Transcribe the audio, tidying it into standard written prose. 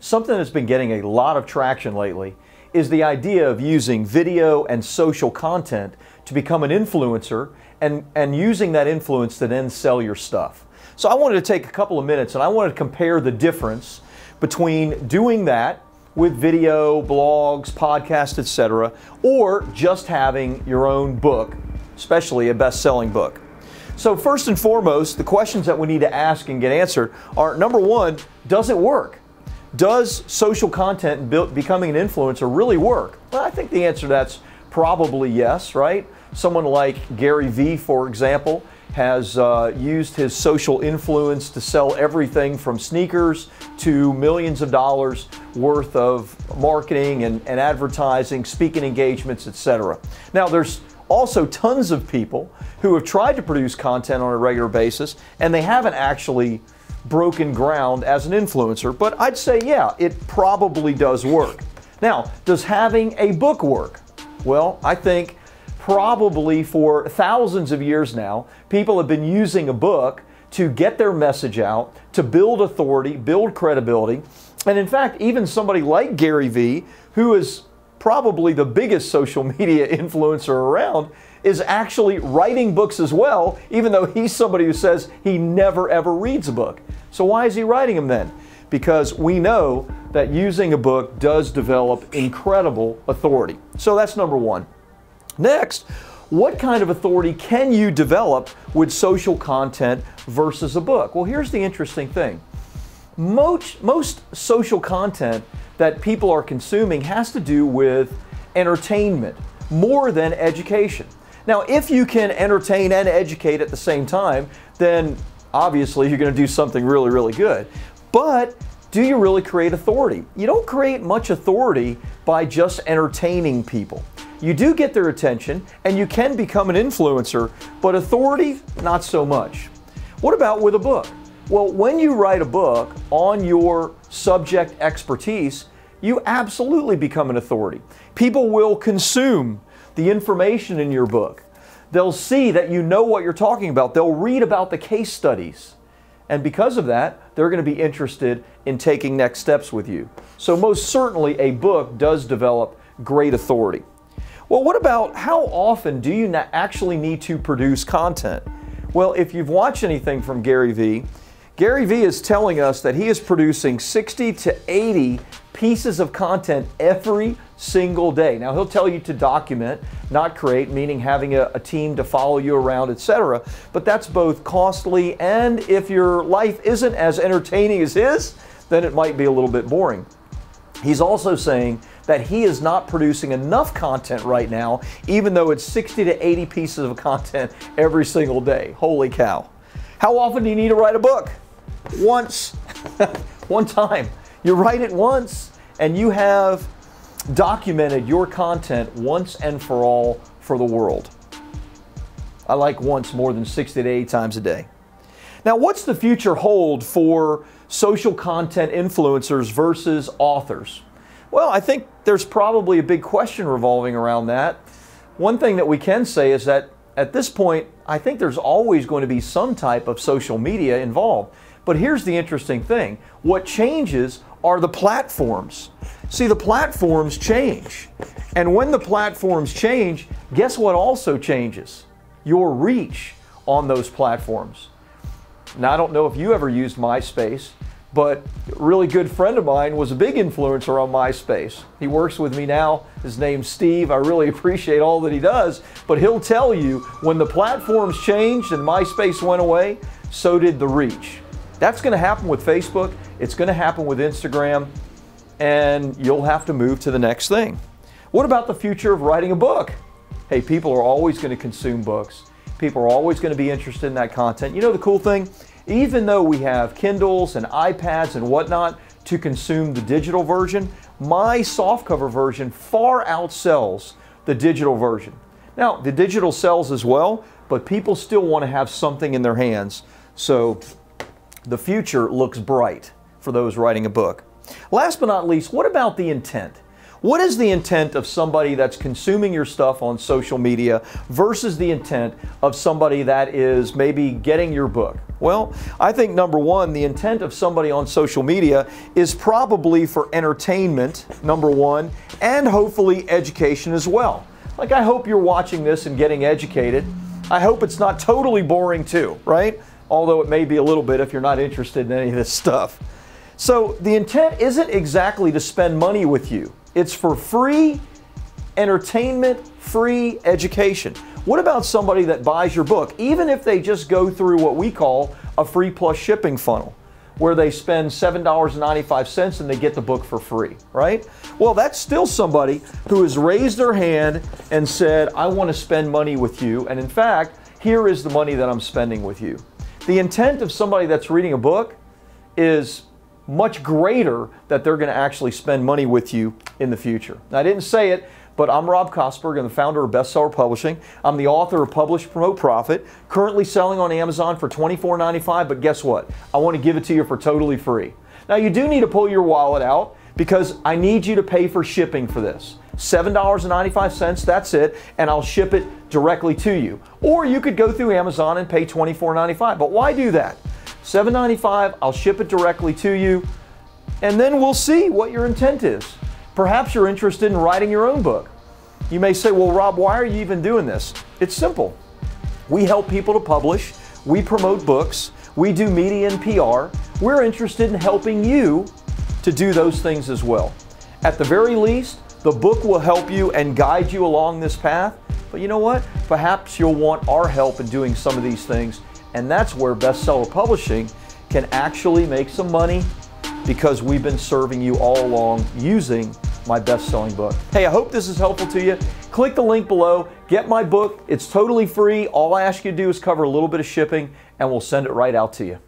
something that's been getting a lot of traction lately is the idea of using video and social content to become an influencer and using that influence to then sell your stuff. So I wanted to take a couple of minutes and I wanted to compare the difference between doing that with video, blogs, podcasts, etc., or just having your own book, especially a best-selling book. So first and foremost, the questions that we need to ask and get answered are, number one, does it work? Does social content and becoming an influencer really work? Well, I think the answer to that's probably yes, right? Someone like Gary Vee, for example, has used his social influence to sell everything from sneakers to millions of dollars worth of marketing and advertising, speaking engagements, etc. Now, there's also tons of people who have tried to produce content on a regular basis and they haven't actually broken ground as an influencer, but I'd say, yeah, it probably does work. Now, does having a book work? Well, I think probably for thousands of years now, people have been using a book to get their message out, to build authority, build credibility. And in fact, even somebody like Gary Vee, who is probably the biggest social media influencer around, is actually writing books as well, even though he's somebody who says he never ever reads a book. So why is he writing them then? Because we know that using a book does develop incredible authority. So that's number one. Next, what kind of authority can you develop with social content versus a book? Well, here's the interesting thing. Most social content that people are consuming has to do with entertainment more than education. Now, if you can entertain and educate at the same time, then obviously you're going to do something really, really good. But do you really create authority? You don't create much authority by just entertaining people. You do get their attention and you can become an influencer, but authority, not so much. What about with a book? Well, when you write a book on your subject expertise, you absolutely become an authority. People will consume the information in your book. They'll see that you know what you're talking about. They'll read about the case studies. And because of that, they're going to be interested in taking next steps with you. So most certainly a book does develop great authority. Well, what about how often do you actually need to produce content? Well, if you've watched anything from Gary Vee is telling us that he is producing 60 to 80 pieces of content every single day. Now, he'll tell you to document, not create, meaning having a team to follow you around, etc. But that's both costly, and if your life isn't as entertaining as his, then it might be a little bit boring. He's also saying that he is not producing enough content right now, even though it's 60 to 80 pieces of content every single day. Holy cow. How often do you need to write a book? Once. One time. You write it once and you have documented your content once and for all for the world. I like once more than 60 to 80 times a day. Now, what's the future hold for social content influencers versus authors? Well, I think there's probably a big question revolving around that. One thing that we can say is that at this point, I think there's always going to be some type of social media involved. But here's the interesting thing. What changes are the platforms. See, the platforms change. And when the platforms change, guess what also changes? Your reach on those platforms. Now, I don't know if you ever used MySpace, but a really good friend of mine was a big influencer on MySpace. He works with me now. His name's Steve. I really appreciate all that he does, but he'll tell you when the platforms changed and MySpace went away, so did the reach. That's going to happen with Facebook. It's going to happen with Instagram, and you'll have to move to the next thing. What about the future of writing a book? Hey, people are always going to consume books. People are always going to be interested in that content. You know the cool thing? Even though we have Kindles and iPads and whatnot to consume the digital version, my softcover version far outsells the digital version. Now, the digital sells as well, but people still want to have something in their hands. So the future looks bright for those writing a book. Last but not least, what about the intent? What is the intent of somebody that's consuming your stuff on social media versus the intent of somebody that is maybe getting your book? Well, I think number one, the intent of somebody on social media is probably for entertainment, number one, and hopefully education as well. Like, I hope you're watching this and getting educated. I hope it's not totally boring too, right? Although it may be a little bit if you're not interested in any of this stuff. So the intent isn't exactly to spend money with you. It's for free entertainment, free education. What about somebody that buys your book, even if they just go through what we call a free plus shipping funnel, where they spend $7.95 and they get the book for free, right? Well, that's still somebody who has raised their hand and said, I want to spend money with you, and in fact, here is the money that I'm spending with you. The intent of somebody that's reading a book is much greater that they're going to actually spend money with you in the future. Now, I didn't say it, but I'm Rob Kosberg. I'm the founder of Bestseller Publishing. I'm the author of Publish.Promote.Profit, currently selling on Amazon for $24.95, but guess what? I want to give it to you for totally free. Now, you do need to pull your wallet out because I need you to pay for shipping for this. $7.95, that's it, and I'll ship it directly to you. Or you could go through Amazon and pay $24.95, but why do that? $7.95, I'll ship it directly to you, and then we'll see what your intent is. Perhaps you're interested in writing your own book. You may say, well, Rob, why are you even doing this? It's simple. We help people to publish, we promote books, we do media and PR. We're interested in helping you to do those things as well. At the very least, the book will help you and guide you along this path, but you know what? Perhaps you'll want our help in doing some of these things. And that's where Bestseller Publishing can actually make some money, because we've been serving you all along using my best-selling book. Hey, I hope this is helpful to you. Click the link below, get my book. It's totally free. All I ask you to do is cover a little bit of shipping, and we'll send it right out to you.